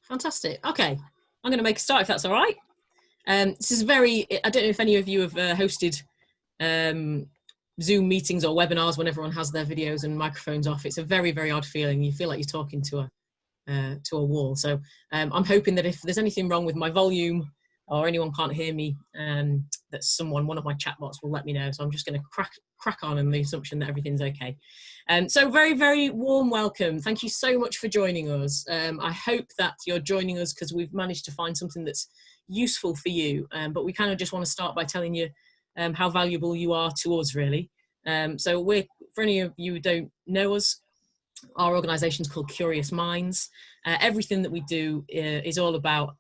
Fantastic. Okay, I'm going to make a start if that's all right. This is I don't know if any of you have hosted Zoom meetings or webinars when everyone has their videos and microphones off. It's a very, very odd feeling. You feel like you're talking to a wall. So I'm hoping that if there's anything wrong with my volume or anyone can't hear me, that one of my chatbots will let me know. So I'm just going to crack on the assumption that everything's okay. So very, very warm welcome. Thank you so much for joining us. I hope that you're joining us because we've managed to find something that's useful for you. But we kind of just want to start by telling you how valuable you are to us, really. So for any of you who don't know us, our organisation is called Curious Minds. Everything that we do is all about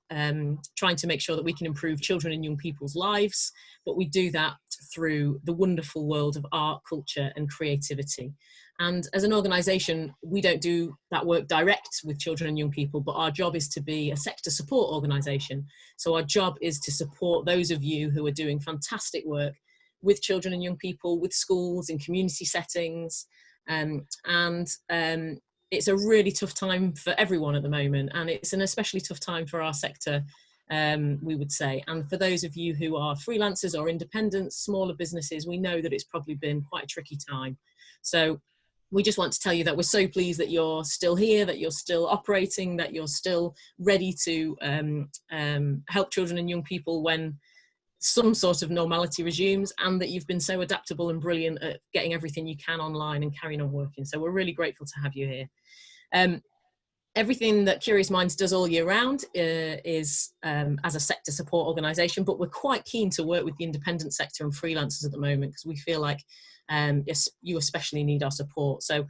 trying to make sure that we can improve children and young people's lives, but we do that through the wonderful world of art, culture and creativity. And as an organisation, we don't do that work direct with children and young people, but our job is to be a sector support organisation. So our job is to support those of you who are doing fantastic work with children and young people, with schools, in community settings. It's a really tough time for everyone at the moment, and it's an especially tough time for our sector, we would say. And for those of you who are freelancers or independents, smaller businesses, we know that it's probably been quite a tricky time. So we just want to tell you that we're so pleased that you're still here, that you're still operating, that you're still ready to help children and young people when some sort of normality resumes, and that you've been so adaptable and brilliant at getting everything you can online and carrying on working. So we're really grateful to have you here. Everything that Curious Minds does all year round is as a sector support organisation, but we're quite keen to work with the independent sector and freelancers at the moment because we feel like yes, you especially need our support. So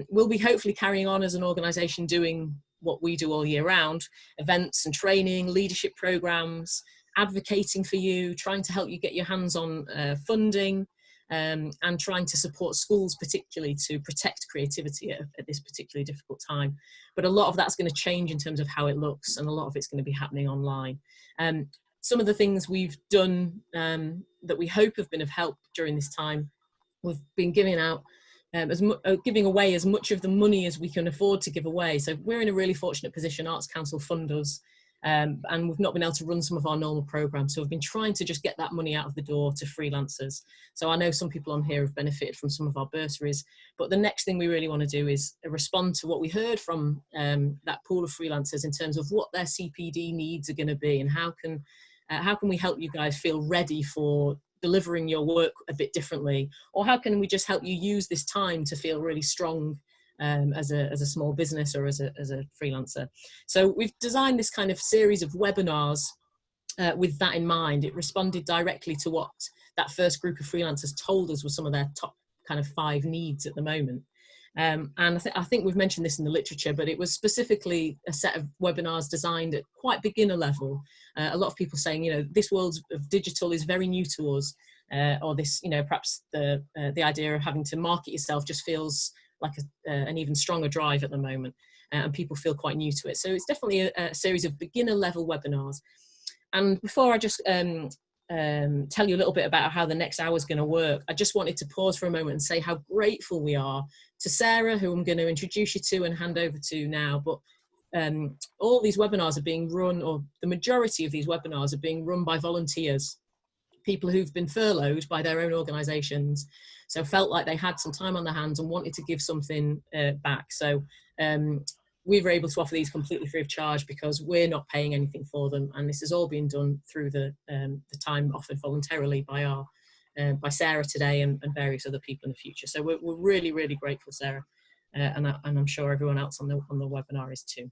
we'll be hopefully carrying on as an organisation doing what we do all year round, events and training, leadership programmes, advocating for you, trying to help you get your hands on funding, and trying to support schools particularly to protect creativity at this particularly difficult time. But a lot of that's going to change in terms of how it looks, and a lot of it's going to be happening online. Some of the things we've done that we hope have been of help during this time, we've been giving out giving away as much of the money as we can afford to give away. So we're in a really fortunate position. Arts Council fund us, and we've not been able to run some of our normal programs. So we've been trying to just get that money out of the door to freelancers. So I know some people on here have benefited from some of our bursaries, but the next thing we really want to do is respond to what we heard from that pool of freelancers in terms of what their CPD needs are going to be, and how can we help you guys feel ready for delivering your work a bit differently, or how can we just help you use this time to feel really strong as a small business or as a freelancer. So we've designed this kind of series of webinars with that in mind. It responded directly to what that first group of freelancers told us was some of their top kind of 5 needs at the moment. And I think we've mentioned this in the literature, but it was specifically a set of webinars designed at quite beginner level. A lot of people saying, you know, this world of digital is very new to us, or this, you know, perhaps the idea of having to market yourself just feels like an even stronger drive at the moment, and people feel quite new to it. So it's definitely a series of beginner level webinars. And before I just tell you a little bit about how the next hour is going to work, I just wanted to pause for a moment and say how grateful we are to Sarah, who I'm going to introduce you to and hand over to now. But all these webinars are being run, or the majority of these webinars are being run by volunteers, people who've been furloughed by their own organisations, so felt like they had some time on their hands and wanted to give something back. So we were able to offer these completely free of charge because we're not paying anything for them, and this is all being done through the time offered voluntarily by Sarah today and various other people in the future. So we're really, really grateful, Sarah, and I'm sure everyone else on the webinar is too.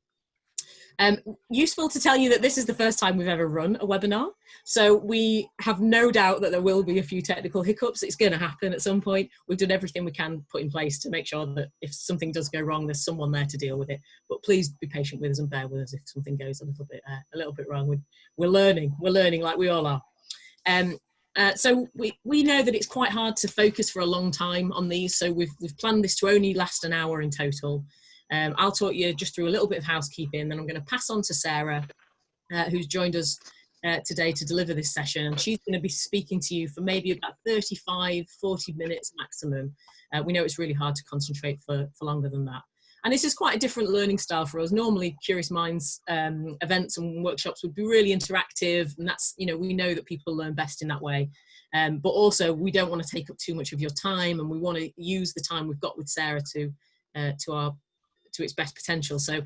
Useful to tell you that this is the first time we've ever run a webinar, so we have no doubt that there will be a few technical hiccups. It's going to happen at some point. We've done everything we can put in place to make sure that if something does go wrong, there's someone there to deal with it. But please be patient with us and bear with us if something goes a little bit wrong. We're learning like we all are. So we know that it's quite hard to focus for a long time on these, so we've planned this to only last an hour in total. I'll talk you just through a little bit of housekeeping, then I'm going to pass on to Sarah, who's joined us today to deliver this session, and she's going to be speaking to you for maybe about 35-40 minutes maximum. We know it's really hard to concentrate for longer than that. And this is quite a different learning style for us. Normally, Curious Minds events and workshops would be really interactive, and that's, you know, we know that people learn best in that way. But also, we don't want to take up too much of your time, and we want to use the time we've got with Sarah to its best potential. So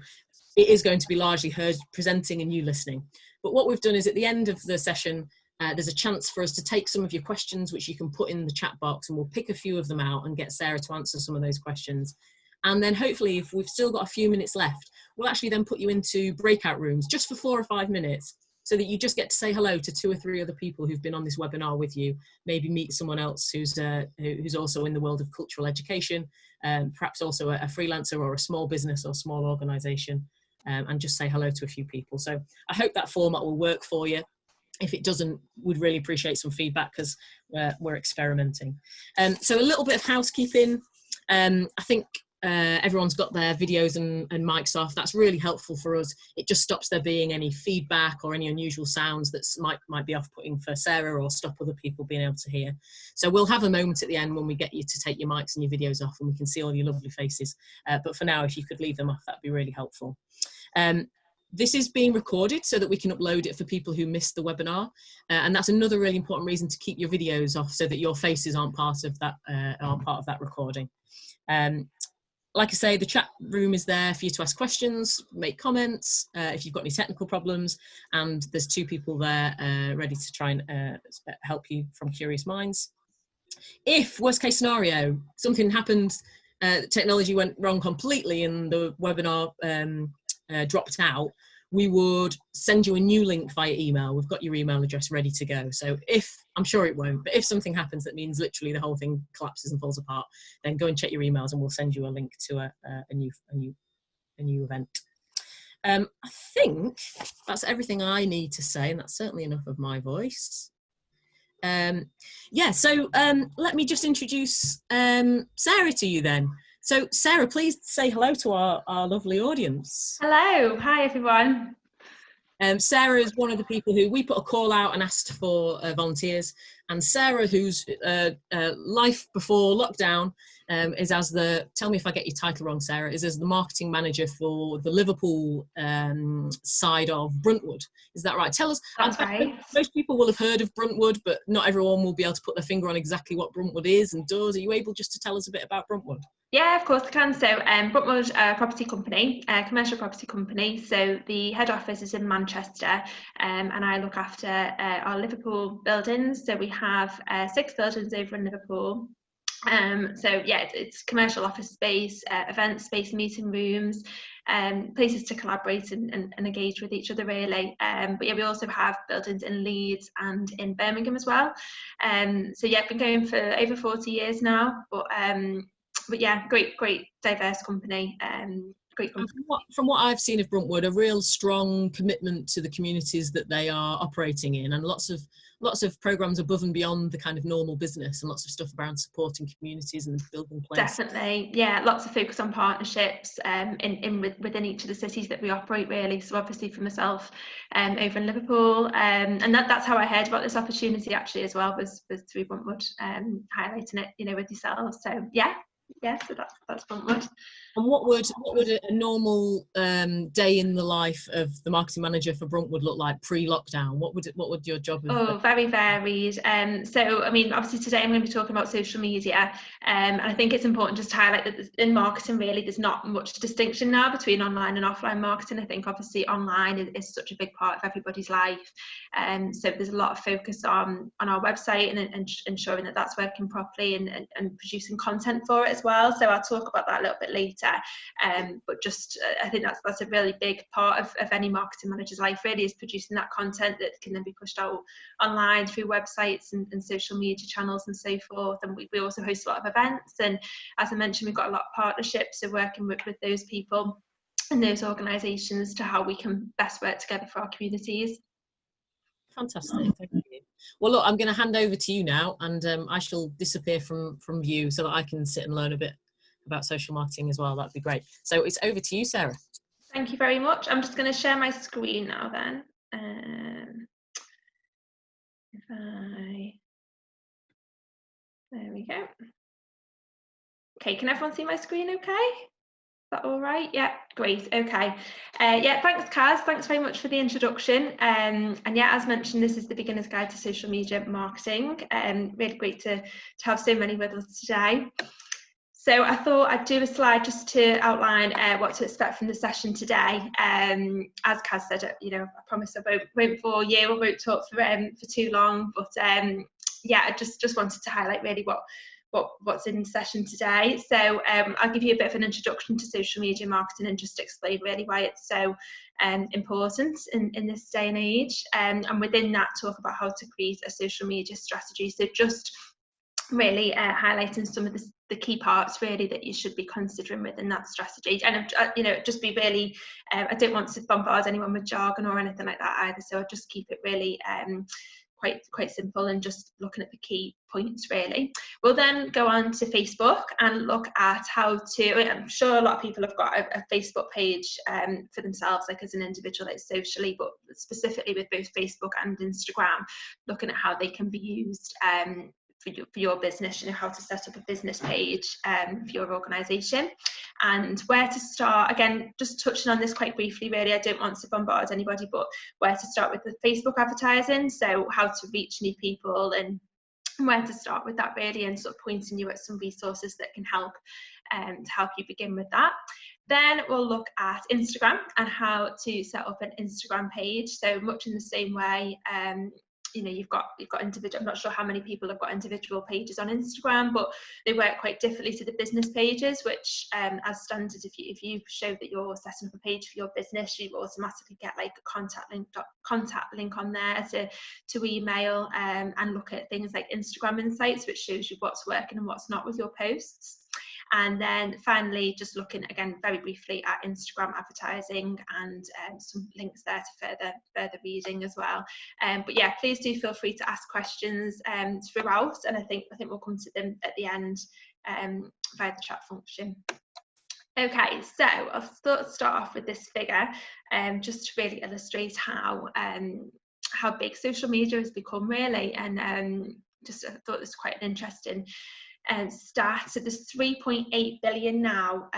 it is going to be largely her presenting and you listening. But what we've done is at the end of the session, there's a chance for us to take some of your questions, which you can put in the chat box, and we'll pick a few of them out and get Sarah to answer some of those questions. And then hopefully, if we've still got a few minutes left, we'll actually then put you into breakout rooms just for 4 or 5 minutes, so that you just get to say hello to 2 or 3 other people who've been on this webinar with you, maybe meet someone else who's also in the world of cultural education, perhaps also a freelancer or a small business or small organisation, and just say hello to a few people. So I hope that format will work for you. If it doesn't, we'd really appreciate some feedback, because we're experimenting. So a little bit of housekeeping. I think everyone's got their videos and mics off. That's really helpful for us. It just stops there being any feedback or any unusual sounds that might be off-putting for Sarah, or stop other people being able to hear. So we'll have a moment at the end when we get you to take your mics and your videos off, and we can see all your lovely faces. But for now, if you could leave them off, that'd be really helpful. This is being recorded so that we can upload it for people who missed the webinar, and that's another really important reason to keep your videos off, so that your faces aren't part of that recording. Like I say, the chat room is there for you to ask questions, make comments, if you've got any technical problems, and there's 2 people there ready to try and help you from Curious Minds. If, worst case scenario, something happened, technology went wrong completely and the webinar dropped out, we would send you a new link via email. We've got your email address ready to go. So if, I'm sure it won't, but if something happens that means literally the whole thing collapses and falls apart, then go and check your emails and we'll send you a link to a new event. I think that's everything I need to say, and that's certainly enough of my voice. Yeah, so let me just introduce Sarah to you then. So Sarah, please say hello to our lovely audience. Hello, hi everyone. Sarah is one of the people who we put a call out and asked for volunteers, and Sarah, whose life before lockdown is as the, tell me if I get your title wrong, Sarah, is as the marketing manager for the Liverpool side of Bruntwood. Is that right? Tell us. That's right. Most people will have heard of Bruntwood, but not everyone will be able to put their finger on exactly what Bruntwood is and does. Are you able just to tell us a bit about Bruntwood? Yeah, of course I can. So Bruntwood property company, commercial property company. So the head office is in Manchester, and I look after our Liverpool buildings. So we have 6 buildings over in Liverpool. So yeah, it's commercial office space, event space, meeting rooms, places to collaborate and engage with each other really. But yeah, we also have buildings in Leeds and in Birmingham as well. So yeah, I've been going for over 40 years now, but yeah, great diverse company. Great company. From what I've seen of Bruntwood, a real strong commitment to the communities that they are operating in, and lots of programs above and beyond the kind of normal business, and lots of stuff around supporting communities and building places. Definitely, yeah, lots of focus on partnerships within each of the cities that we operate really. So obviously for myself over in Liverpool, and that's how I heard about this opportunity actually as well, was through Bruntwood, highlighting it, you know, with yourselves. So yeah, so that's Bruntwood. And what would a normal day in the life of the marketing manager for Bruntwood look like pre-lockdown? What would your job have? Oh, very varied. So I mean, obviously today I'm going to be talking about social media, and I think it's important just to highlight that in marketing really there's not much distinction now between online and offline marketing. I think obviously online is such a big part of everybody's life, so there's a lot of focus on our website and ensuring that that's working properly and producing content for it as well. So I'll talk about that a little bit later. But just I think that's a really big part of any marketing manager's life really, is producing that content that can then be pushed out online through websites and social media channels and so forth. And we also host a lot of events, and as I mentioned, we've got a lot of partnerships, so working with those people and those organisations to how we can best work together for our communities. Fantastic, thank you. Well, look, I'm going to hand over to you now, and I shall disappear from view so that I can sit and learn a bit about social marketing as well. That'd be great. So it's over to you, Sarah. Thank you very much. I'm just going to share my screen now then. There we go. Okay, can everyone see my screen okay? that all right? Yeah, great. Okay. Yeah, thanks, Kaz. Thanks very much for the introduction. And yeah, as mentioned, this is the Beginner's Guide to Social Media Marketing. Really great to have so many with us today. So I thought I'd do a slide just to outline what to expect from the session today. As Kaz said, you know, I promise I won't bore you, I won't talk for too long, but yeah, I just wanted to highlight really what's in the session today. So I'll give you a bit of an introduction to social media marketing and just explain really why it's so important in this day and age. And within that, talk about how to create a social media strategy. So just really highlighting some of the key parts really that you should be considering within that strategy. And you know, just be really I don't want to bombard anyone with jargon or anything like that either, so I'll just keep it really quite simple and just looking at the key points really. We'll then go on to Facebook and look at how to, I'm sure a lot of people have got a Facebook page for themselves, like as an individual, like socially, but specifically with both Facebook and Instagram, looking at how they can be used for your business, you know, how to set up a business page for your organisation and where to start. Again, just touching on this quite briefly really, I don't want to bombard anybody, but where to start with the Facebook advertising, so how to reach new people and where to start with that really, and sort of pointing you at some resources that can help to help you begin with that. Then we'll look at Instagram and how to set up an Instagram page, so much in the same way. You know, you've got individual, I'm not sure how many people have got individual pages on Instagram, but they work quite differently to the business pages, which as standard, if you show that you're setting up a page for your business, you automatically get like a contact link on there to email and look at things like Instagram Insights, which shows you what's working and what's not with your posts. And then finally, just looking again very briefly at Instagram advertising and some links there to further reading as well. But yeah, please do feel free to ask questions throughout, and I think we'll come to them at the end via the chat function. Okay, so I'll start off with this figure just to really illustrate how big social media has become really, and just I thought this was quite an interesting stat. So there's 3.8 billion now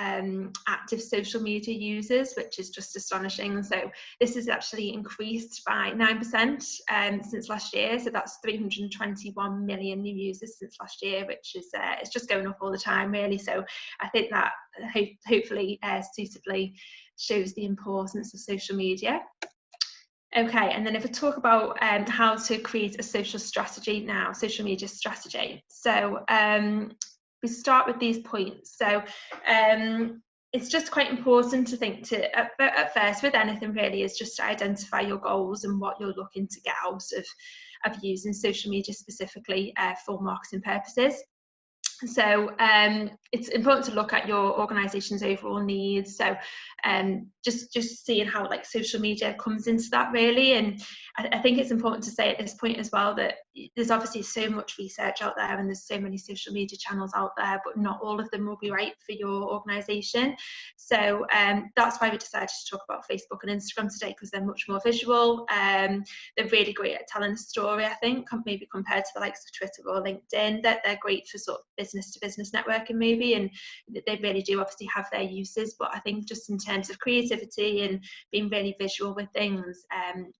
active social media users, which is just astonishing. So this has actually increased by 9% since last year. So that's 321 million new users since last year, which is it's just going up all the time really. So I think that hopefully suitably shows the importance of social media. Okay, and then if I talk about how to create a social strategy now, social media strategy. So we start with these points. So it's just quite important to think at first with anything really, is just to identify your goals and what you're looking to get out of using social media specifically for marketing purposes. So it's important to look at your organisation's overall needs. So just seeing how like social media comes into that really. And I think it's important to say at this point as well that there's obviously so much research out there and there's so many social media channels out there, but not all of them will be right for your organisation. So that's why we decided to talk about Facebook and Instagram today, because they're much more visual. They're really great at telling a story, I think, maybe compared to the likes of Twitter or LinkedIn. That they're great for sort of business to business networking maybe, and they really do obviously have their uses, but I think just in terms of creativity and being really visual with things,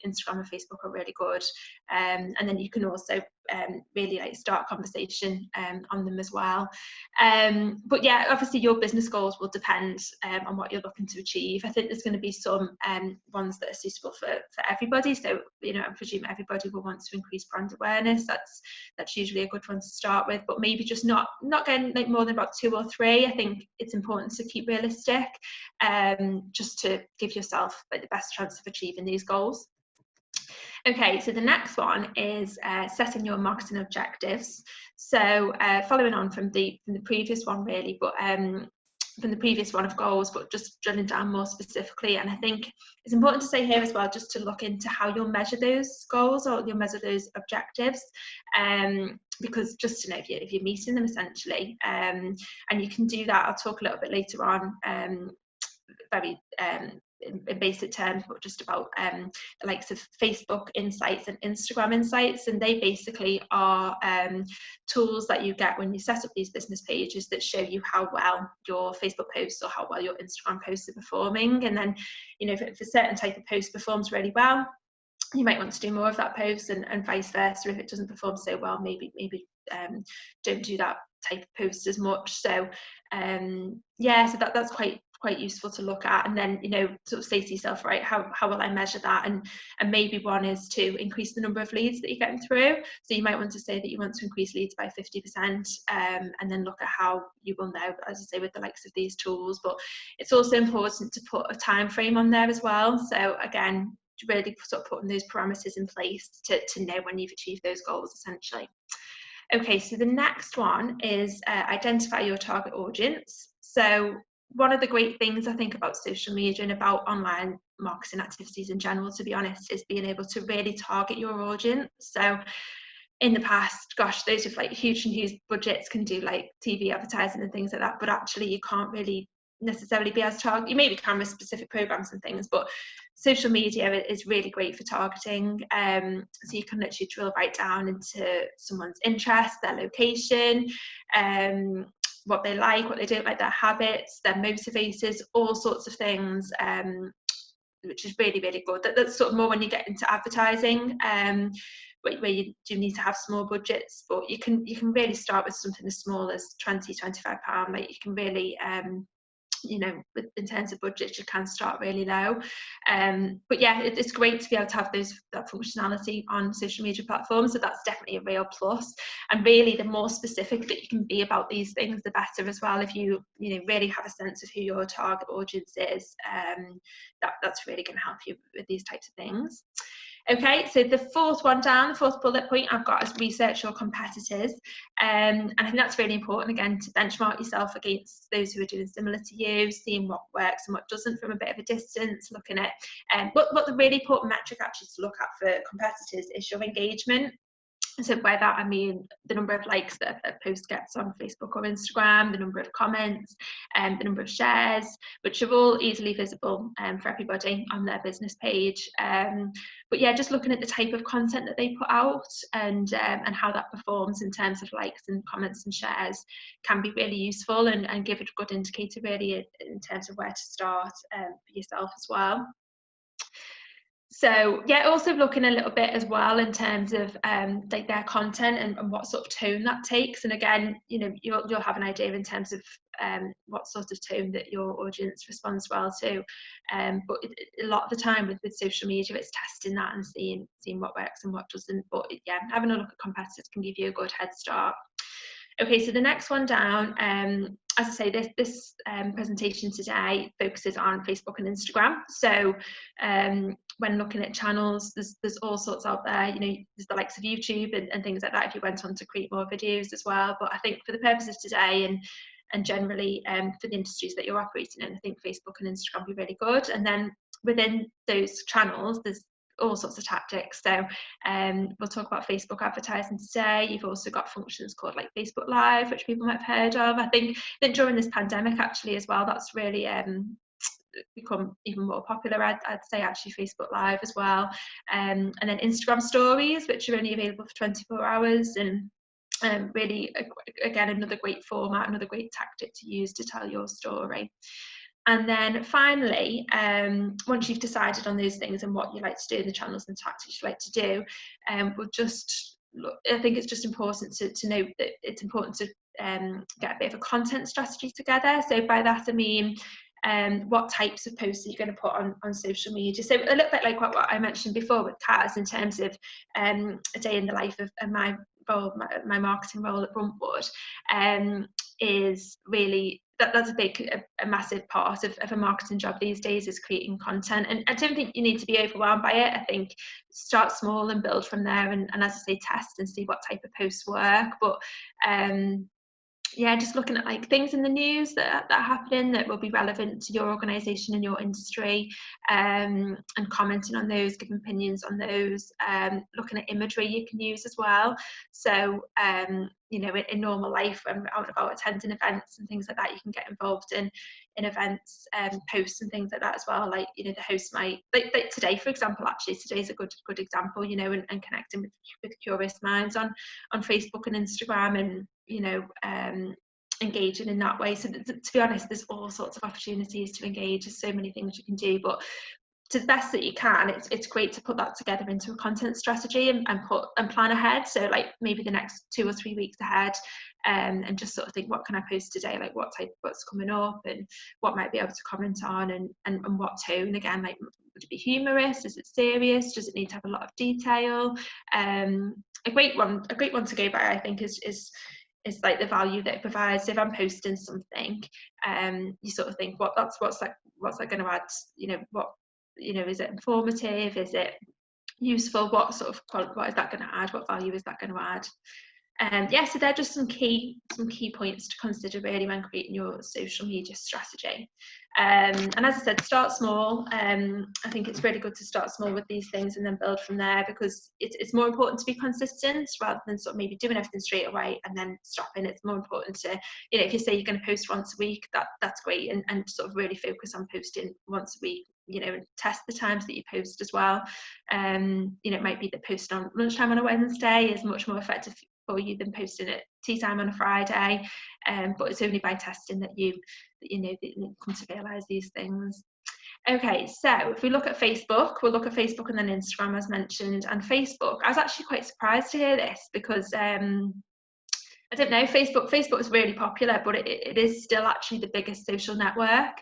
Instagram and Facebook are really good, and then you can also really like start a conversation on them as well. But yeah, obviously your business goals will depend on what you're looking to achieve. I think there's going to be some ones that are suitable for everybody. So, you know, I presume everybody will want to increase brand awareness. That's usually a good one to start with, but maybe just not getting like more than about 2 or 3. I think it's important to keep realistic, just to give yourself like the best chance of achieving these goals. Okay, so the next one is setting your marketing objectives. So following on from the previous one really, but from the previous one of goals, but just drilling down more specifically. And I think it's important to say here as well, just to look into how you'll measure those goals or you'll measure those objectives, because just to know if you're meeting them essentially, and you can do that. I'll talk a little bit later on very in basic terms, but just about the likes of Facebook Insights and Instagram Insights. And they basically are tools that you get when you set up these business pages that show you how well your Facebook posts or how well your Instagram posts are performing. And then, you know, if a certain type of post performs really well, you might want to do more of that post, and vice versa. If it doesn't perform so well, maybe don't do that type of post as much. So yeah, so that's quite useful to look at, and then, you know, sort of say to yourself, right, how will I measure that? And maybe one is to increase the number of leads that you're getting through. So you might want to say that you want to increase leads by 50%, and then look at how you will know, as I say, with the likes of these tools. But it's also important to put a time frame on there as well. So again, really sort of putting those parameters in place to know when you've achieved those goals, essentially. Okay, so the next one is identify your target audience. So one of the great things I think about social media and about online marketing activities in general, to be honest, is being able to really target your audience. So in the past, gosh, those with like huge budgets can do like TV advertising and things like that, but actually you can't really necessarily be as target. You maybe can with specific programs and things, but social media is really great for targeting. So you can literally drill right down into someone's interest, their location, what they like, what they don't like, their habits, their motivators, all sorts of things, which is really, really good. That's sort of more when you get into advertising, where you do need to have small budgets, but you can really start with something as small as £20-25. Like, you can really you know, in terms of budget, you can start really low. But yeah, it's great to be able to have that functionality on social media platforms. So that's definitely a real plus. And really, the more specific that you can be about these things, the better as well. If you really have a sense of who your target audience is, that's really going to help you with these types of things. Okay, so the fourth one down, the fourth bullet point I've got is research your competitors. And I think that's really important, again, to benchmark yourself against those who are doing similar to you, seeing what works and what doesn't from a bit of a distance, looking at what the really important metric actually to look at for competitors is your engagement. So by that I mean the number of likes that a post gets on Facebook or Instagram, the number of comments, the number of shares, which are all easily visible for everybody on their business page. But yeah, just looking at the type of content that they put out and how that performs in terms of likes and comments and shares can be really useful, and give it a good indicator really in terms of where to start for yourself as well. So yeah, also looking a little bit as well in terms of like their content and what sort of tone that takes. And again, you'll have an idea in terms of what sort of tone that your audience responds well to. But a lot of the time with social media, it's testing that and seeing what works and what doesn't. But yeah, having a look at competitors can give you a good head start. Okay, so the next one down, as I say, this presentation today focuses on Facebook and Instagram. So when looking at channels, there's all sorts out there. There's the likes of YouTube and things like that if you went on to create more videos as well. But I think for the purposes today and generally for the industries that you're operating in, I think Facebook and Instagram will be really good. And then within those channels, there's all sorts of tactics. So we'll talk about Facebook advertising today. You've also got functions called like Facebook Live, which people might have heard of. I think during this pandemic actually as well, that's really become even more popular. I'd say actually Facebook Live as well, and then Instagram Stories, which are only available for 24 hours, and really again another great format, another great tactic to use to tell your story. And then finally, once you've decided on those things and what you like to do, the channels and tactics you like to do, I think it's just important to note that it's important to get a bit of a content strategy together. So by that I mean what types of posts are you going to put on social media. So a little bit like what I mentioned before with Kaz in terms of a day in the life of my role, my marketing role at Bruntwood, is really that's a massive part of a marketing job these days, is creating content. And I don't think you need to be overwhelmed by it. I think start small and build from there, and as I say, test and see what type of posts work. But yeah, just looking at like things in the news that are happening that will be relevant to your organisation and your industry, and commenting on those, giving opinions on those, looking at imagery you can use as well. So in normal life, when we're out and about attending events and things like that, you can get involved in in events, posts and things like that as well. Like, you know, the host might, like today, for example, actually today's a good example, you know, and connecting with curious minds on Facebook and Instagram, and, you know, engaging in that way. So to be honest, there's all sorts of opportunities to engage. There's so many things you can do, but to the best that you can, it's great to put that together into a content strategy and plan ahead. So like maybe the next 2 or 3 weeks ahead, and just sort of think, what can I post today? Like what's coming up, and what might be able to comment on, and what tone. Again, like, would it be humorous? Is it serious? Does it need to have a lot of detail? A great one to go by, I think, is like the value that it provides. So if I'm posting something, you sort of think, what's that going to add? You know, is it informative? Is it useful? What is that going to add? What value is that going to add? Yeah, so they're just some key points to consider really when creating your social media strategy. And as I said, start small. I think it's really good to start small with these things and then build from there, because it's more important to be consistent rather than sort of maybe doing everything straight away and then stopping. It's more important to, you know, if you say you're going to post once a week, that's great, and sort of really focus on posting once a week. You know, and test the times that you post as well. You know, it might be that posting on lunchtime on a Wednesday is much more effective for you than posting at tea time on a Friday, but it's only by testing that you come to realise these things. Okay, so if we look at Facebook, we'll look at Facebook and then Instagram, as mentioned. And Facebook, I was actually quite surprised to hear this, because I don't know, Facebook is really popular, but it is still actually the biggest social network.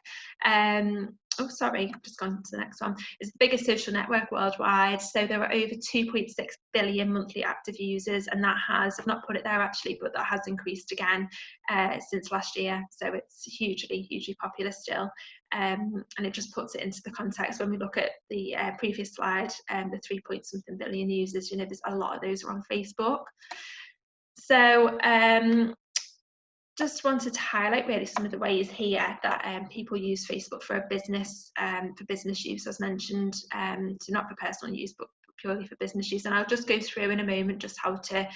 Oh, sorry, I've just gone to the next one. It's the biggest social network worldwide. So there are over 2.6 billion monthly active users, and that has, I've not put it there actually, but that has increased again since last year. So it's hugely popular still. And it just puts it into the context when we look at the previous slide, the 3-point-something billion users, you know, there's a lot of those are on Facebook. So just wanted to highlight really some of the ways here that people use Facebook for business use, as mentioned, so not for personal use, but purely for business use. And I'll just go through in a moment just how to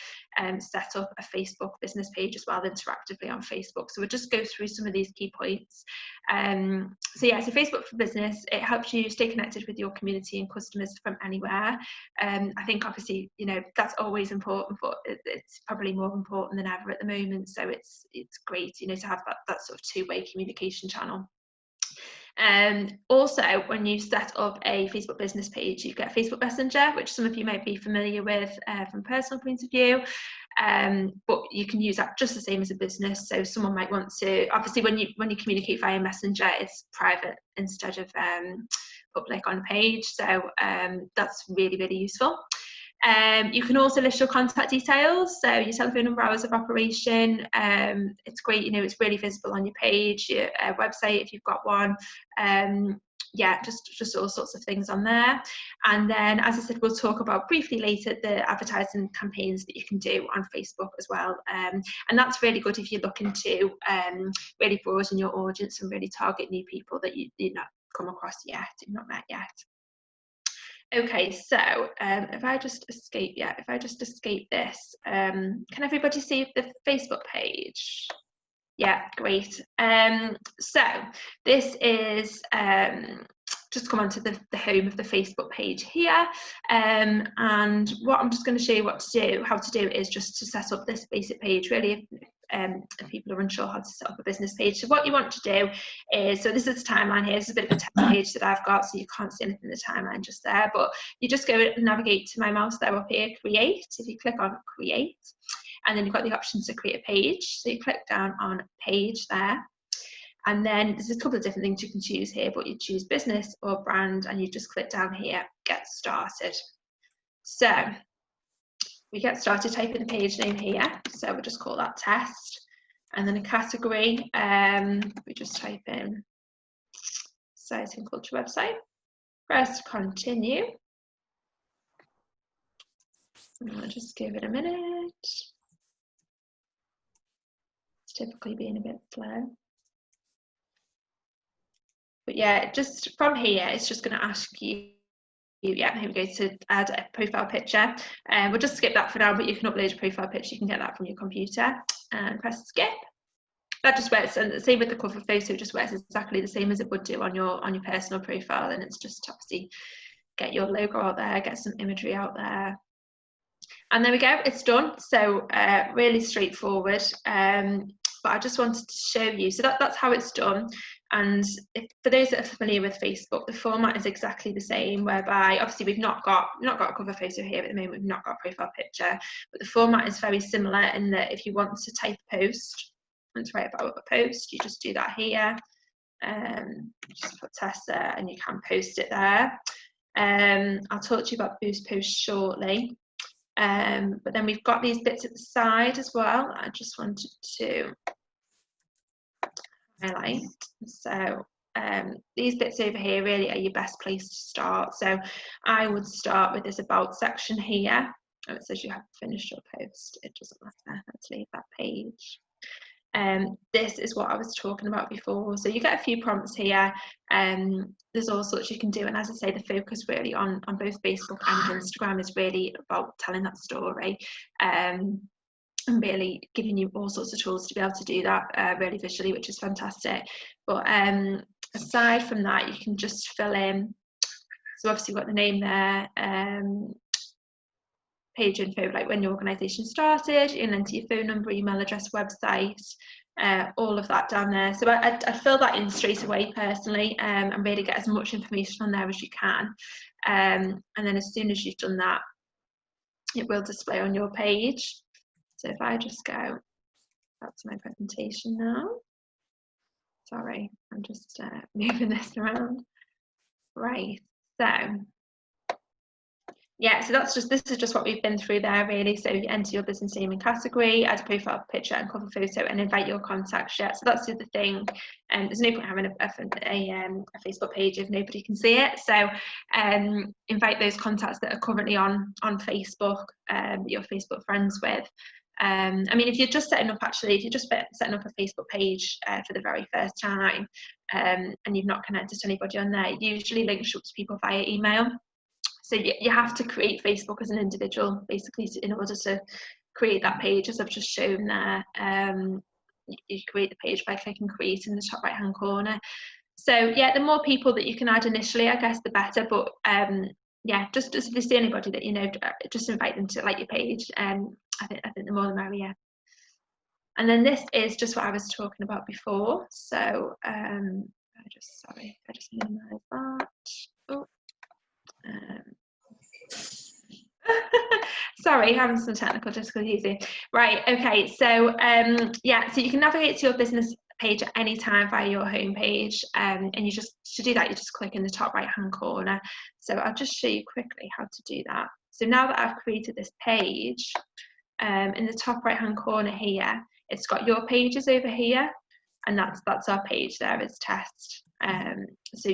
set up a Facebook business page as well interactively on Facebook. So we'll just go through some of these key points. So yeah, so Facebook for Business, it helps you stay connected with your community and customers from anywhere. I think obviously, you know, that's always important, but it's probably more important than ever at the moment. So it's great, you know, to have that sort of two-way communication channel. Also, when you set up a Facebook business page, you get Facebook Messenger, which some of you might be familiar with from a personal point of view, but you can use that just the same as a business. So someone might want to, obviously when you communicate via Messenger, it's private instead of public on a page, so that's really useful. You can also list your contact details, so your telephone number, hours of operation. It's great, you know, it's really visible on your page, your website if you've got one. Yeah, just all sorts of things on there. And then, as I said, we'll talk about briefly later the advertising campaigns that you can do on Facebook as well. And that's really good if you're looking to really broaden your audience and really target new people that you've not come across yet, you've not met yet. Okay, so if I just escape this, can everybody see the Facebook page? Yeah, great. So this is just come onto the home of the Facebook page here, and what I'm just going to show you how to do is just to set up this basic page. Really, if people are unsure how to set up a business page, so what you want to do is, so this is the timeline here. This is a bit of a text page that I've got, so you can't see anything in the timeline just there, but you just go and navigate to my mouse there up here, create. If you click on create, and then you've got the option to create a page, so you click down on page there, and then there's a couple of different things you can choose here, but you choose business or brand, and you just click down here, get started. So we get started, typing the page name here, so we'll just call that test, and then a category, we just type in science and culture website, press continue, and I'll just give it a minute. It's typically being a bit slow. But yeah, just from here, it's just going to ask you, yeah, here we go, to add a profile picture. We'll just skip that for now, but you can upload a profile picture. You can get that from your computer, and press skip. that just works, and the same with the cover photo, just works exactly the same as it would do on your personal profile. And it's just obviously get your logo out there, get some imagery out there, and there we go, it's done. So really straightforward, but I just wanted to show you, so that's how it's done. And for those that are familiar with Facebook, the format is exactly the same, whereby obviously we've not got a cover photo here at the moment, we've not got a profile picture, but the format is very similar in that if you want to type post, want to write about a post, you just do that here, just put Tessa and you can post it there. I'll talk to you about boost posts shortly, but then we've got these bits at the side as well. I just wanted to highlight. So these bits over here really are your best place to start. So I would start with this about section here. Oh, it says you have finished your post. It doesn't matter. Let's leave that page. This is what I was talking about before. So you get a few prompts here. There's all sorts you can do, and as I say, the focus really on both Facebook and Instagram is really about telling that story, and really giving you all sorts of tools to be able to do that really visually, which is fantastic. But aside from that, you can just fill in, so obviously you've got the name there, page info, like when your organisation started, you can enter your phone number, email address, website, all of that down there. So I'd fill that in straight away personally, and really get as much information on there as you can. And then as soon as you've done that, it will display on your page. So if I just go back to my presentation now, sorry, I'm just moving this around. Right, so yeah, so this is just what we've been through there really. So you enter your business name and category, add a profile picture and cover photo, and invite your contacts. Yeah, so that's the other thing. And there's no point having a Facebook page if nobody can see it. So invite those contacts that are currently on Facebook, that you're Facebook friends with. I mean, if you're just setting up a Facebook page for the very first time, and you've not connected to anybody on there, it usually links up to people via email. So you have to create Facebook as an individual, basically, in order to create that page, as I've just shown there. You create the page by clicking create in the top right hand corner. So yeah, the more people that you can add initially, I guess, the better. But yeah, just if you see anybody that you know, just invite them to like your page. I think the more the merrier. And then this is just what I was talking about before. So I just minimize that. Oh. Sorry, having some technical difficulties here. Right, okay, so yeah, so you can navigate to your business page at any time via your home page, and you just, to do that, you just click in the top right hand corner. So I'll just show you quickly how to do that. So now that I've created this page, in the top right hand corner here, it's got your pages over here, and that's our page there, it's test. So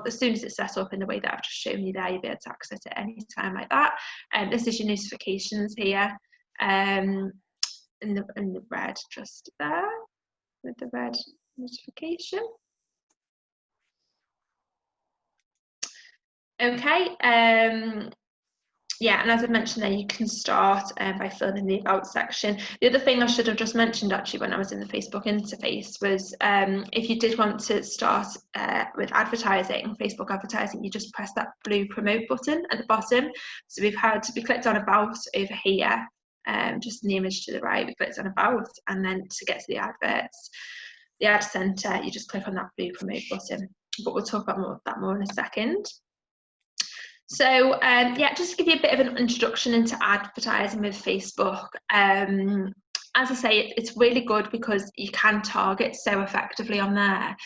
as soon as it's set up in the way that I've just shown you there, you'll be able to access it any time like that. And this is your notifications here, in the red just there, with the red notification. Okay, yeah, and as I mentioned there, you can start by filling in the about section. The other thing I should have just mentioned actually when I was in the Facebook interface was if you did want to start with advertising, Facebook advertising, you just press that blue promote button at the bottom. So we clicked on about over here, just in the image to the right, we clicked on about, and then to get to the adverts, the ad center, you just click on that blue promote button. But we'll talk about that more in a second. So yeah, just to give you a bit of an introduction into advertising with Facebook. As I say, it's really good because you can target so effectively on there.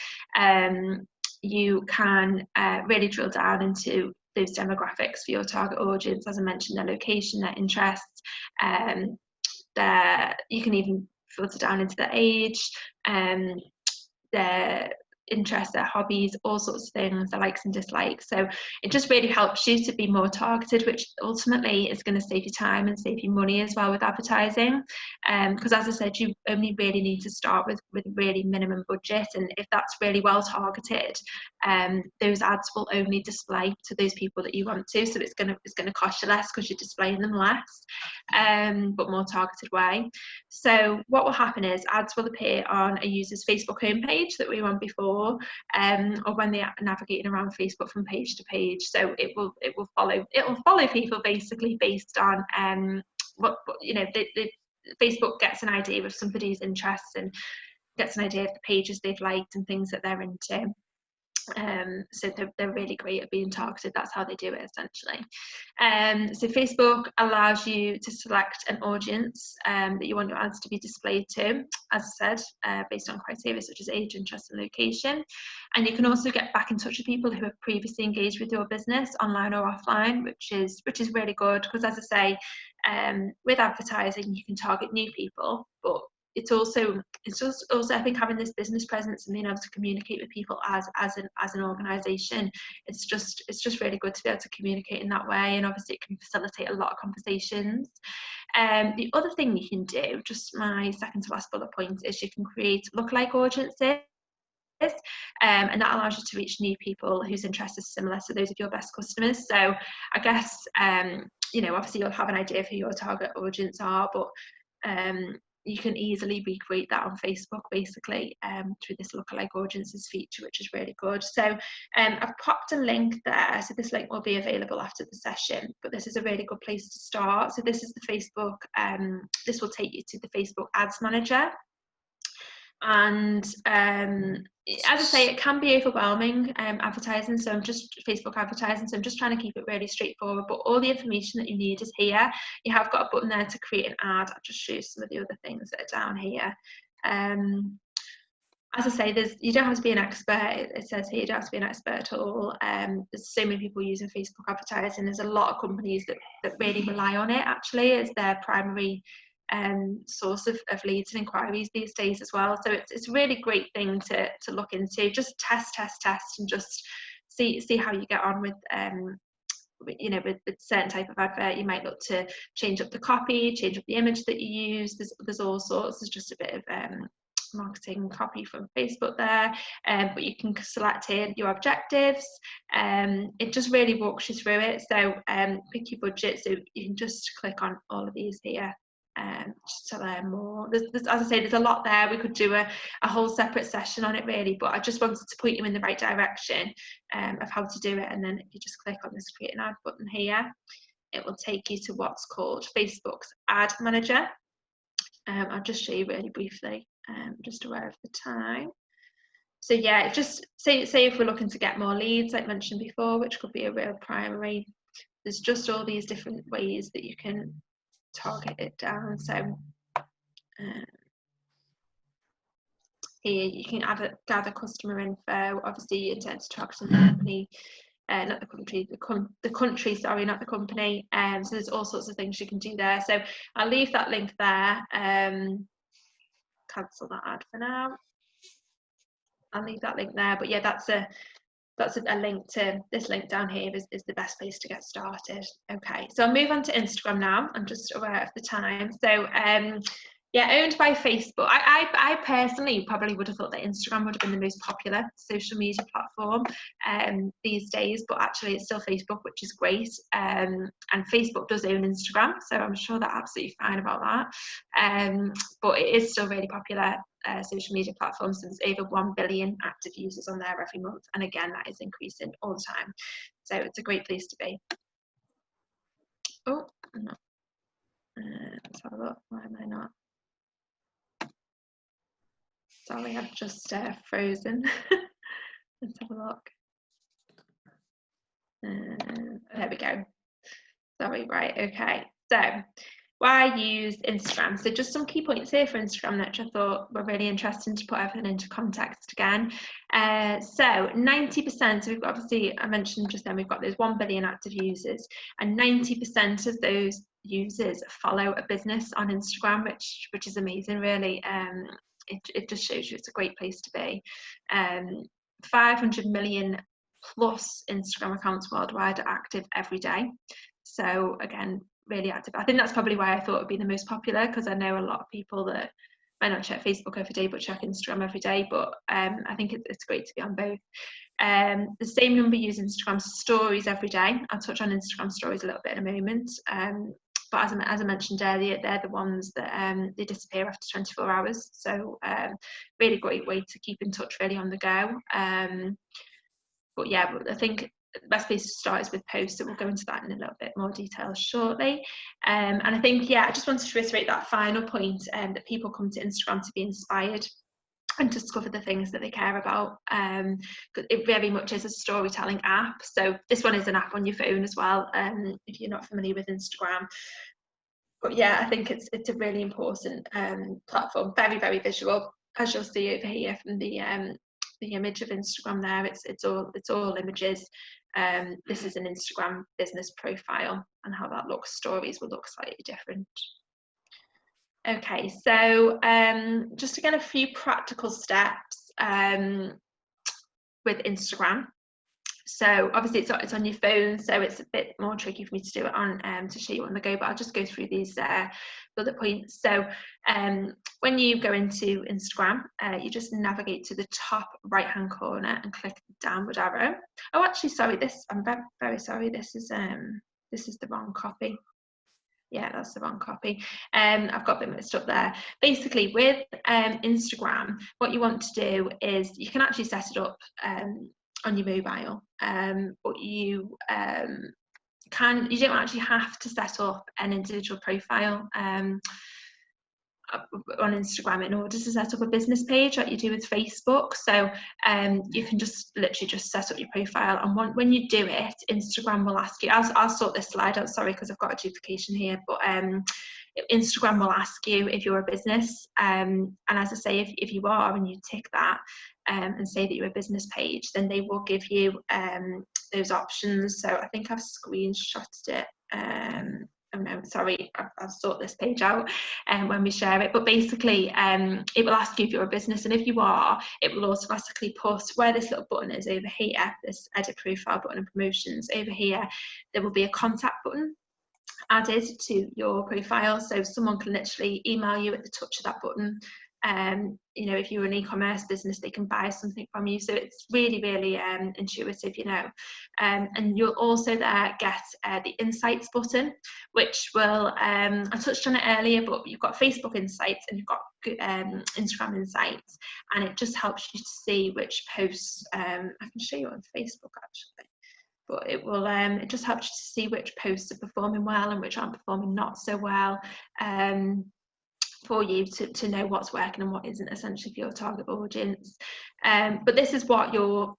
You can really drill down into those demographics for your target audience, as I mentioned, their location, their interests. You can even filter down into their age, their interests, their hobbies, all sorts of things, their likes and dislikes. So it just really helps you to be more targeted, which ultimately is going to save you time and save you money as well with advertising. Because as I said, you only really need to start with really minimum budget, and if that's really well targeted, those ads will only display to those people that you want to. So it's going to cost you less because you're displaying them less, but more targeted way. So what will happen is ads will appear on a user's Facebook homepage that we were on before, or when they're navigating around Facebook from page to page. So it will follow people basically based on what you know. Facebook gets an idea of somebody's interests and gets an idea of the pages they've liked and things that they're into. So they're really great at being targeted. That's how they do it essentially. So Facebook allows you to select an audience that you want your ads to be displayed to, as I said, based on criteria such as age, interest and location. And you can also get back in touch with people who have previously engaged with your business online or offline, which is really good, because as I say, with advertising you can target new people, but it's also I think having this business presence and being able to communicate with people as an organization, it's just really good to be able to communicate in that way, and obviously it can facilitate a lot of conversations. The other thing you can do, just my second to last bullet point, is you can create lookalike audiences. And that allows you to reach new people whose interests are similar to those of your best customers. So I guess obviously you'll have an idea of who your target audience are, but you can easily recreate that on Facebook basically through this lookalike audiences feature, which is really good. So I've popped a link there, so this link will be available after the session, but this is a really good place to start. So this is the Facebook, this will take you to the Facebook Ads Manager. And as I say, it can be overwhelming advertising, so Facebook advertising, so I'm just trying to keep it really straightforward, but all the information that you need is here. You have got a button there to create an ad. I'll just show you some of the other things that are down here. As I say, you don't have to be an expert. It says here you don't have to be an expert at all. There's so many people using Facebook advertising. There's a lot of companies that really rely on it actually as their primary source of leads and inquiries these days as well. So it's a really great thing to look into. Just test and just see how you get on with with certain type of advert. You might look to change up the copy, change up the image that you use. There's all sorts. There's just a bit of marketing copy from Facebook there, but you can select here your objectives. It just really walks you through it. So pick your budget, so you can just click on all of these here just to learn more. There's, as I say, there's a lot there. We could do a whole separate session on it really, but I just wanted to point you in the right direction of how to do it. And then if you just click on this create an ad button here, it will take you to what's called Facebook's Ad Manager. I'll just show you really briefly, just aware of the time. So yeah, just say if we're looking to get more leads, like mentioned before, which could be a real primary, there's just all these different ways that you can target it down. So here you can gather customer info. Obviously you intend to target the company, not the country, the country, sorry, not the company. So there's all sorts of things you can do there. So I'll leave that link there. Cancel that ad for now. I'll leave that link there, but yeah, that's a link to this link down here is the best place to get started. Okay, so I'll move on to Instagram now. I'm just aware of the time. So yeah, owned by Facebook. I personally probably would have thought that Instagram would have been the most popular social media platform these days, but actually it's still Facebook, which is great. And Facebook does own Instagram, so I'm sure they're absolutely fine about that. But it is still really popular social media platforms. So there's over 1 billion active users on there every month, and again that is increasing all the time. So it's a great place to be. Oh, no. Let's have a look. Why am I not? Sorry, I've just frozen. Let's have a look. There we go. Sorry, right, okay. So why use Instagram? So just some key points here for Instagram that I thought were really interesting to put everything into context again. So 90%, so we've got, obviously I mentioned just then, we've got those 1 billion active users, and 90% of those users follow a business on Instagram, which is amazing really. It just shows you it's a great place to be. 500 million plus Instagram accounts worldwide are active every day. So again, really active. I think that's probably why I thought it would be the most popular, because I know a lot of people that might not check Facebook every day but check Instagram every day, but I think it's great to be on both. The same number use Instagram stories every day. I'll touch on Instagram stories a little bit in a moment, but as I mentioned earlier, they're the ones that they disappear after 24 hours, so really great way to keep in touch really on the go. But yeah, I think the best place to start is with posts, so we'll go into that in a little bit more detail shortly. And I think, yeah, I just wanted to reiterate that final point, that people come to Instagram to be inspired and discover the things that they care about. It very much is a storytelling app. So this one is an app on your phone as well, if you're not familiar with Instagram. But yeah, I think it's a really important platform, very, very visual, as you'll see over here from the image of Instagram there. It's all images. This is an Instagram business profile, and how that looks. Stories will look slightly different. Okay, so just again a few practical steps with Instagram. So obviously it's on your phone, so it's a bit more tricky for me to do it on to show you on the go, but I'll just go through these bullet points. So when you go into Instagram, you just navigate to the top right hand corner and click the downward arrow. Oh, actually, sorry, I'm very sorry, this is the wrong copy. Yeah, that's the wrong copy. I've got a bit mixed up there. Basically, with Instagram, what you want to do is you can actually set it up on your mobile, but you don't actually have to set up an individual profile on Instagram in order to set up a business page like you do with Facebook. So you can just literally just set up your profile, and when you do it, Instagram will ask you, I'll sort this slide out, sorry, because I've got a duplication here, but Instagram will ask you if you're a business, and as I say, if you are and you tick that and say that you're a business page, then they will give you those options. So I think I've screenshotted it. Oh no, sorry, I'll sort this page out when we share it. But basically, it will ask you if you're a business, and if you are, it will automatically put where this little button is over here, this edit profile button and promotions over here, there will be a contact button added to your profile, so someone can literally email you at the touch of that button. You know, if you're an e-commerce business, they can buy something from you, so it's really, really intuitive, you know. And you'll also there get the insights button, which will I touched on it earlier, but you've got Facebook insights and you've got Instagram insights, and it just helps you to see which posts I can show you on Facebook actually. But it will it just helps you to see which posts are performing well and which aren't performing not so well, for you to know what's working and what isn't, essentially, for your target audience. But this is what your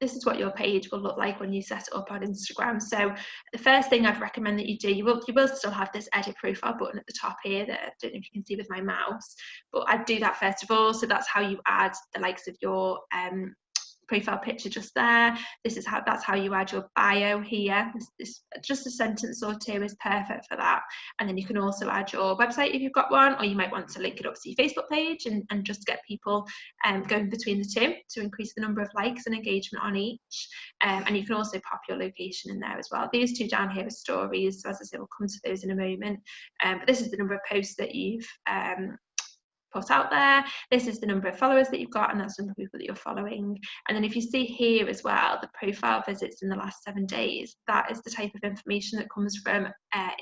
page will look like when you set it up on Instagram. So the first thing I'd recommend that you do, you will still have this edit profile button at the top here that I don't know if you can see with my mouse, but I'd do that first of all. So that's how you add the likes of your profile picture just there. That's how you add your bio here. This just a sentence or two is perfect for that. And then you can also add your website if you've got one, or you might want to link it up to your Facebook page and just get people going between the two to increase the number of likes and engagement on each. And you can also pop your location in there as well. These two down here are stories, so as I say, we'll come to those in a moment. But this is the number of posts that you've put out there. This is the number of followers that you've got, and that's the number of people that you're following. And then if you see here as well, the profile visits in the last 7 days, that is the type of information that comes from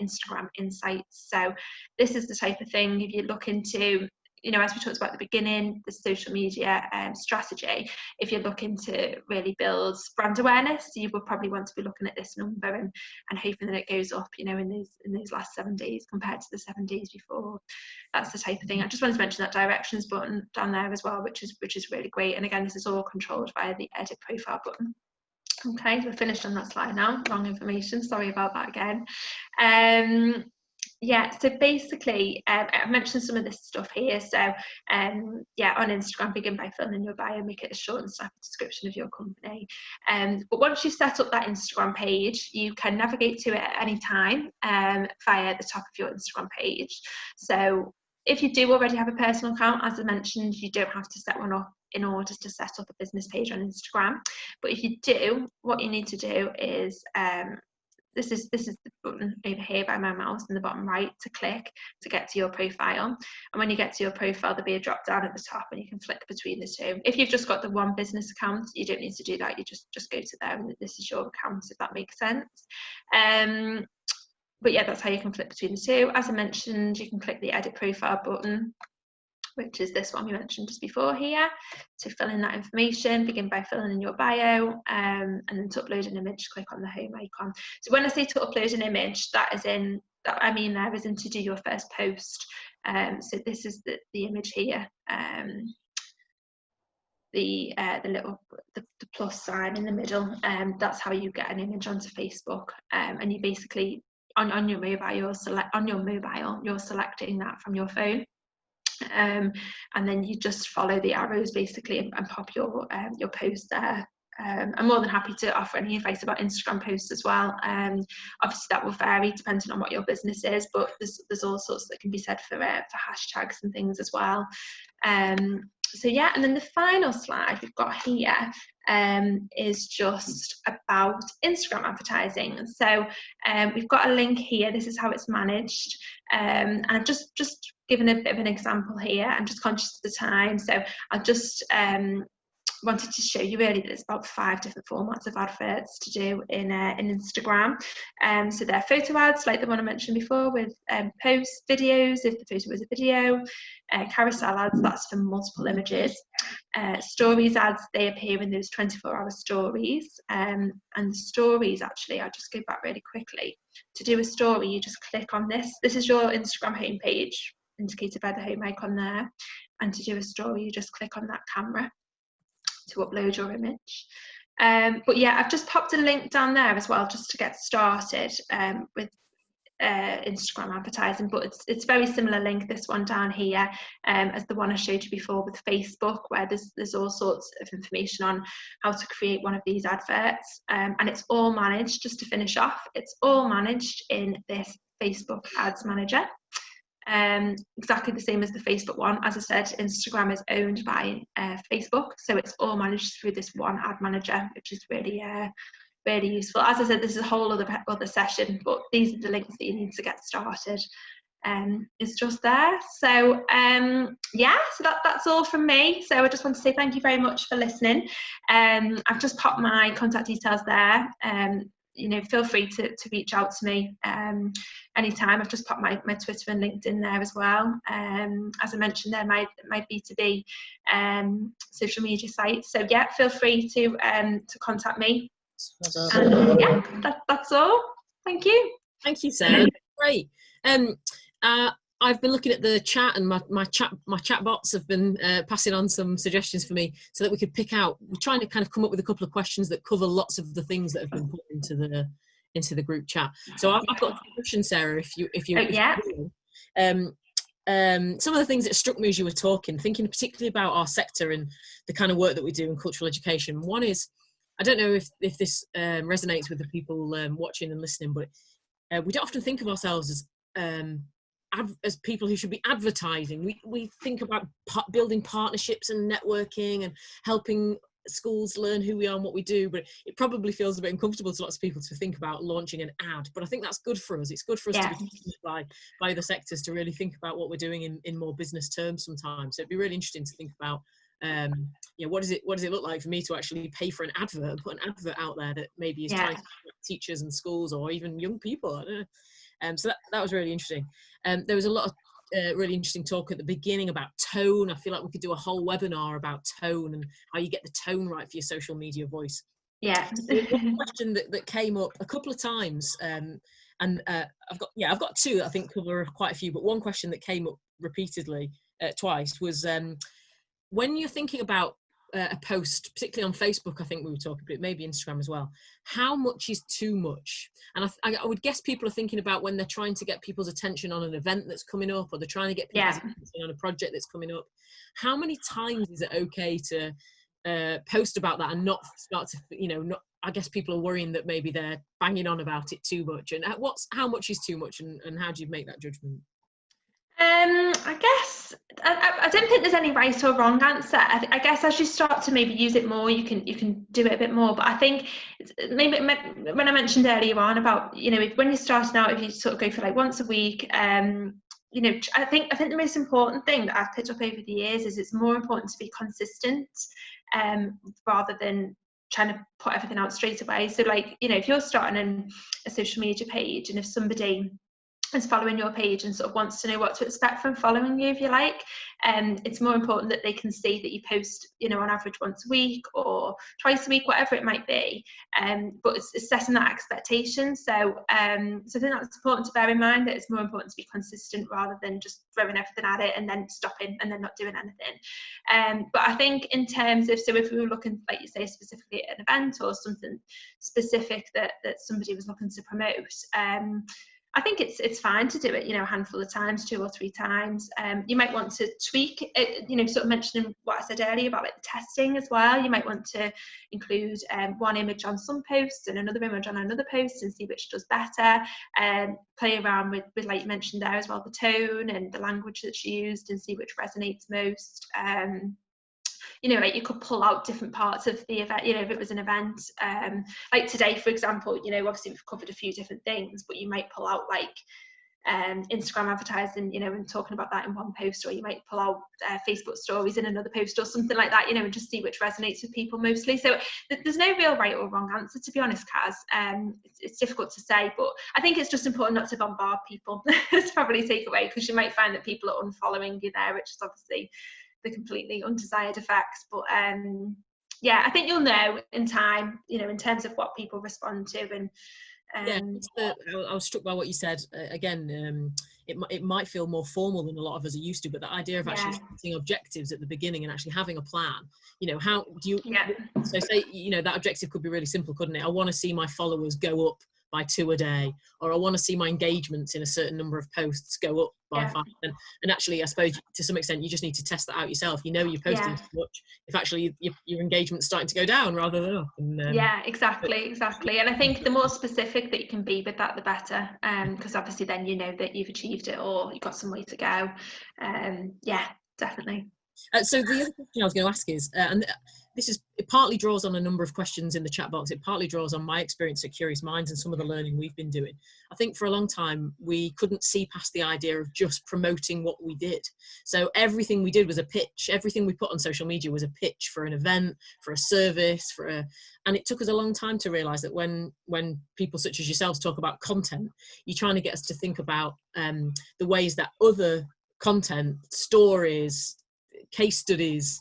Instagram insights. So this is the type of thing, if you look into, you know, as we talked about at the beginning, the social media strategy, if you're looking to really build brand awareness, you would probably want to be looking at this number and hoping that it goes up, you know, in those last 7 days compared to the 7 days before. That's the type of thing. I just wanted to mention that directions button down there as well, which is really great. And again, this is all controlled via the edit profile button. Okay, so we're finished on that slide now. Wrong information, sorry about that again. Yeah, so basically, I've mentioned some of this stuff here. So, yeah, on Instagram, begin by filling in your bio, make it a short and snappy description of your company. But once you set up that Instagram page, you can navigate to it at any time via the top of your Instagram page. So if you do already have a personal account, as I mentioned, you don't have to set one up in order to set up a business page on Instagram. But if you do, what you need to do is this is the button over here by my mouse in the bottom right to click to get to your profile. And when you get to your profile, there'll be a drop down at the top and you can flick between the two. If you've just got the one business account, you don't need to do that. You just go to there and this is your account, if that makes sense. But yeah, that's how you can flick between the two. As I mentioned, you can click the edit profile button, which is this one we mentioned just before here, to fill in that information. Begin by filling in your bio, and then to upload an image, click on the home icon. So when I say to upload an image, I mean there isn't to do your first post. So this is the image here, the plus sign in the middle, that's how you get an image onto Facebook, and you basically on your mobile you're selecting that from your phone. And then you just follow the arrows basically and pop your post there. I'm more than happy to offer any advice about Instagram posts as well. Obviously that will vary depending on what your business is, but there's all sorts that can be said for hashtags and things as well. So yeah, and then the final slide we've got here is just about Instagram advertising. So we've got a link here. This is how it's managed, and I've just given a bit of an example here. I'm just conscious of the time, so I'll just wanted to show you really that there's about 5 different formats of adverts to do in Instagram. So they're photo ads, like the one I mentioned before, with posts, videos, if the photo was a video, carousel ads, that's for multiple images, stories ads, they appear in those 24-hour stories, and the stories, actually, I'll just go back really quickly. To do a story, you just click on this. This is your Instagram homepage, indicated by the home icon there, and to do a story, you just click on that camera to upload your image. But yeah, I've just popped a link down there as well just to get started with Instagram advertising, but it's very similar link, this one down here, as the one I showed you before with Facebook, where there's all sorts of information on how to create one of these adverts, and it's all managed, just to finish off, it's all managed in this Facebook Ads Manager. Exactly the same as the Facebook one. As I said, Instagram is owned by Facebook, so it's all managed through this one ad manager, which is really really useful. As I said, this is a whole other session, but these are the links that you need to get started. It's just there. So yeah, so that's all from me. So I just want to say thank you very much for listening. I've just popped my contact details there. You know, feel free to reach out to me anytime. I've just popped my Twitter and LinkedIn there as well. As I mentioned, they're my B2B social media sites. So yeah, feel free to contact me. And yeah, that's all. Thank you. Thank you, Sarah. Great. I've been looking at the chat, and my chat bots have been passing on some suggestions for me so that we could pick out. We're trying to kind of come up with a couple of questions that cover lots of the things that have been put into the group chat. So I've got a question, Sarah. If you yeah. Some of the things that struck me as you were talking, thinking particularly about our sector and the kind of work that we do in cultural education. One is, I don't know if this resonates with the people watching and listening, but we don't often think of ourselves as people who should be advertising. We think about building partnerships and networking and helping schools learn who we are and what we do, but it probably feels a bit uncomfortable to lots of people to think about launching an ad. But I think that's good for us. It's good for us to be taught by the sectors to really think about what we're doing in more business terms sometimes. So it'd be really interesting to think about what does it look like for me to actually pay for an advert and put an advert out there that maybe is trying to teachers and schools or even young people. I don't know. So that was really interesting. There was a lot of really interesting talk at the beginning about tone. I feel like we could do a whole webinar about tone and how you get the tone right for your social media voice. Yeah. One question that came up a couple of times, and I've got two that I think cover quite a few, but one question that came up repeatedly twice was when you're thinking about a post, particularly on Facebook, I think we were talking about, maybe Instagram as well, how much is too much? And I would guess people are thinking about when they're trying to get people's attention on an event that's coming up, or they're trying to get people's attention on a project that's coming up. How many times is it okay to post about that and not start to, I guess people are worrying that maybe they're banging on about it too much. And how much is too much, and how do you make that judgment? I guess I don't think there's any right or wrong answer. I guess as you start to maybe use it more, you can do it a bit more. But I think maybe when I mentioned earlier on about, you know, when you're starting out, if you sort of go for like once a week, you know, I think the most important thing that I've picked up over the years is it's more important to be consistent, rather than trying to put everything out straight away. So like, you know, if you're starting a social media page, and if somebody is following your page and sort of wants to know what to expect from following you, if you like, it's more important that they can see that you post, you know, on average once a week or twice a week, whatever it might be, but it's setting that expectation. So so I think that's important to bear in mind, that it's more important to be consistent rather than just throwing everything at it and then stopping and then not doing anything. But I think in terms of, so if we were looking, like you say, specifically at an event or something specific that somebody was looking to promote, I think it's fine to do it, you know, a handful of times, 2 or 3 times. You might want to tweak it, you know, sort of mentioning what I said earlier about like the testing as well. You might want to include one image on some posts and another image on another post and see which does better. Play around with like you mentioned there as well, the tone and the language that's used, and see which resonates most. You know, like you could pull out different parts of the event, you know, if it was an event, like today, for example, you know, obviously we've covered a few different things, but you might pull out like Instagram advertising, you know, and talking about that in one post, or you might pull out Facebook stories in another post or something like that, you know, and just see which resonates with people mostly. So there's no real right or wrong answer, to be honest, Kaz. It's difficult to say, but I think it's just important not to bombard people. It's probably take away, because you might find that people are unfollowing you there, which is obviously the completely undesired effects. But yeah, I think you'll know in time, you know, in terms of what people respond to. And I was struck by what you said. Again, it might feel more formal than a lot of us are used to, but the idea of actually setting objectives at the beginning and actually having a plan, you know, how do you, so say, you know, that objective could be really simple, couldn't it? I want to see my followers go up by 2 a day, or I want to see my engagements in a certain number of posts go up by 5%. And actually, I suppose to some extent, you just need to test that out yourself. You know, you're posting too much if actually your engagement's starting to go down rather than up. And, exactly. And I think the more specific that you can be with that, the better, because obviously then you know that you've achieved it or you've got some way to go. Yeah, definitely. So the other question I was going to ask is, and it partly draws on a number of questions in the chat box. It partly draws on my experience at Curious Minds and some of the learning we've been doing. I think for a long time, we couldn't see past the idea of just promoting what we did. So everything we did was a pitch. Everything we put on social media was a pitch for an event, for a service, and it took us a long time to realize that when people such as yourselves talk about content, you're trying to get us to think about the ways that other content, stories, case studies,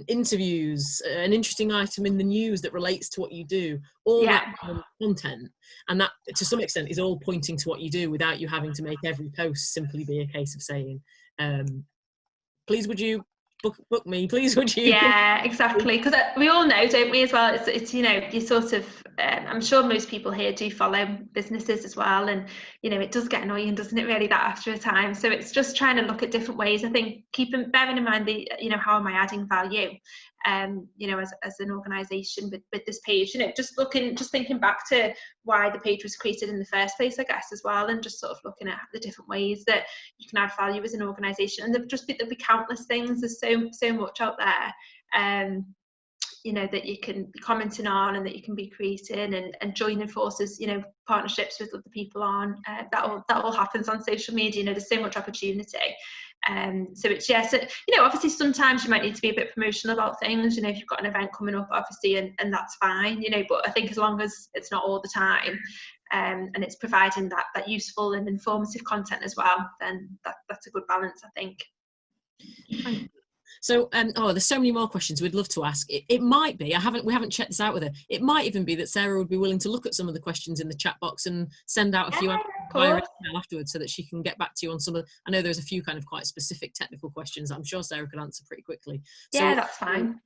interviews, an interesting item in the news that relates to what you do, all that kind of content, and that to some extent is all pointing to what you do without you having to make every post simply be a case of saying, please would you book me, please would you? Yeah, exactly, because we all know, don't we, as well, it's you know, you sort of I'm sure most people here do follow businesses as well, and you know, it does get annoying, doesn't it, really, that after a time. So it's just trying to look at different ways. I think bearing in mind the, you know, how am I adding value, you know, as an organization with this page, you know, just thinking back to why the page was created in the first place, I guess, as well, and just sort of looking at the different ways that you can add value as an organization. And there'll be countless things. There's so much out there, you know, that you can be commenting on and that you can be creating and joining forces, you know, partnerships with other people on, that all happens on social media. You know, there's so much opportunity. So it's, so, you know, obviously sometimes you might need to be a bit promotional about things, you know, if you've got an event coming up, obviously, and that's fine, you know, but I think as long as it's not all the time, and it's providing that useful and informative content as well, then that's a good balance, I think. Thank you. So, there's so many more questions we'd love to ask. It might be, we haven't checked this out with her. It might even be that Sarah would be willing to look at some of the questions in the chat box and send out a few via email afterwards, so that she can get back to you on some of. I know there's a few kind of quite specific technical questions that I'm sure Sarah could answer pretty quickly. Yeah, so, that's fine.